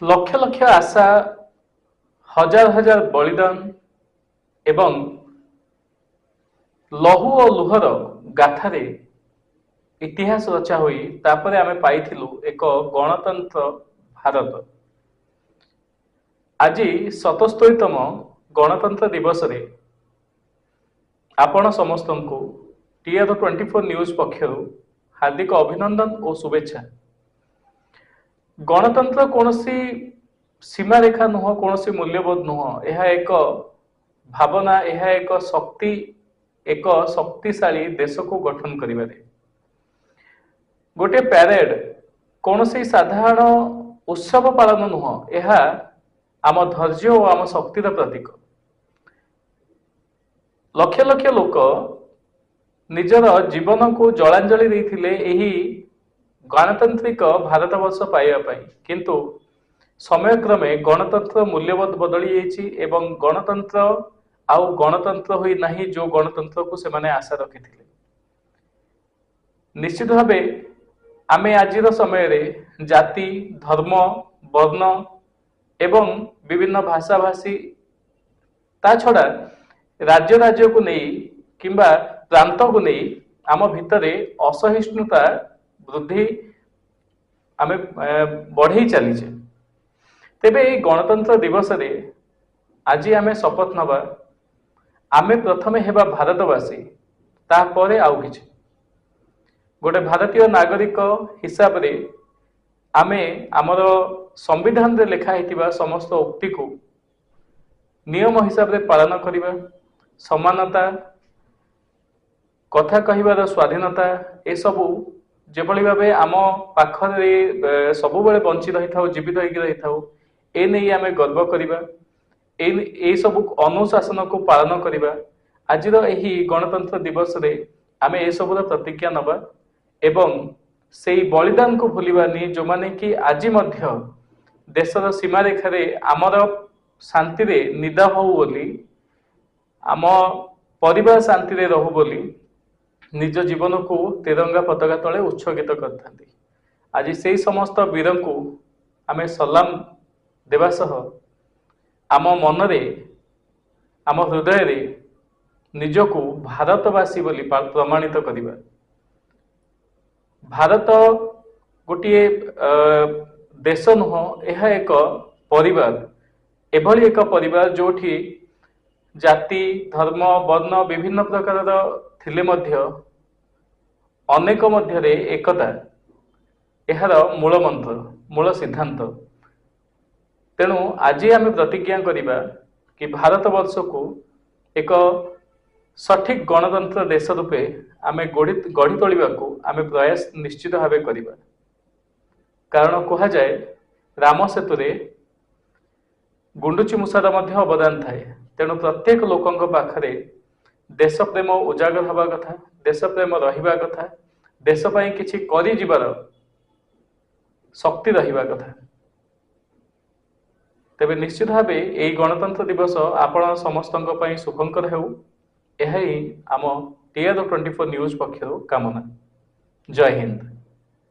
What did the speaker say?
लक्ष लक्ष आशा हजार हजार बलिदान एवं लहू और लुहर गाथारे इतिहास रचा हुई तापर आमे पाइथिलु एक गणतंत्र भारत। आज 77तम गणतंत्र दिवस रे आपण समस्त को TR24 न्यूज पक्षर हार्दिक अभिनंदन और शुभेच्छा। गणतंत्र कौन सीमा रेखा नुह, कौन मूल्यबोध नुह, यह एक भावना, यह एक शक्ति, एक शक्तिशाली देश को गठन करिबारे। गोटे प्यारेड कौन साधारण उत्सव पालन नुह, यह आम धैर्य और आम शक्तिर प्रतीक। लक्ष लक्ष लोक निजर जीवन को जलांजलि देथिले एही गणतांत्रिक भारत वर्ष पाइबा, किंतु समय क्रमे गणतंत्र मूल्यबोध बदली जाइछि एवं गणतंत्र आउ गणतंत्र होई नाही जो गणतंत्र को से माने आशा रखिथिले। निश्चित भावे आमे आजिर समय रे जाति, धर्म, वर्ण एवं विभिन्न भाषा भाषी ता छड़ा राज्य राज्य को नहीं किंबा प्रांत को नहीं आम भितरे असहिष्णुता वृद्धि आमे बढ़ई चलीचे। तेबे गणतंत्र दिवस रे आज आमे शपथ नबा, आमे प्रथमे हेबा भारतवासी, तापरे आउ किछि। गोटे भारतीय नागरिक हिसाब रे आमे आमर संविधान रे लिखा हितिबा समस्त उक्ति को नियम हिसाब रे पालन करिबा, समानता, कथा कहिबार स्वाधीनता, ए सबु जेभली भावे आम पाखरे सबुबेले बंची रही था, जीवित होइक रही था, ए नहीं आमे गर्व करिबा, ए सबु अनुशासन को पालन करिबा। आजिर एही गणतंत्र दिवस रे आमे ए सबुर प्रतिज्ञा नबा एवं सेई बलिदान को भूलिबानी, जो माने कि आज मध्य देशर सीमा रेखारे आमर शांति रे निदा हो बोली, आम परिवार शांति रे रहु बोली निज जीवन को तिरंगा पताका तले उत्सर्गित करथांती। आज से समस्त वीर को आमे सलाम देवा सह आम मनरे, आम हृदय रे निजको भारतवासी बोली प्रमाणित करिबा। भारत गोटे देश नुह, यह एक परिवार, एभली एक परिवार जोठी जाति, धर्म, वर्ण विभिन्न प्रकार थिले मध्य अनेक मध्यरे एकता एहार मूल मंत्र, मूल सिद्धांत। तेणु आज आम प्रतिज्ञा करिबा कि भारत वर्ष को एक सठिक गणतंत्र देश रूपे आमे गढ़ी तोलिबा को आमे प्रयास निश्चित भावे करिबा। कारण कहा जाए राम सेतु रे गुंडुची मूसार मध्य अवदान थाए। तेणु प्रत्येक लोकंक पाखरे देश प्रेम उजागर हवा कथा, देश प्रेम रहिबा कथा, देश पई किछि करि जिबार शक्ति रहिबा कथा। तेबे निश्चित भावे एई गणतंत्र दिवस आपण समस्तंक पई शुभंकर हेउ, एहा ही आम TR24 न्यूज पक्षरु कामना। जय हिंद।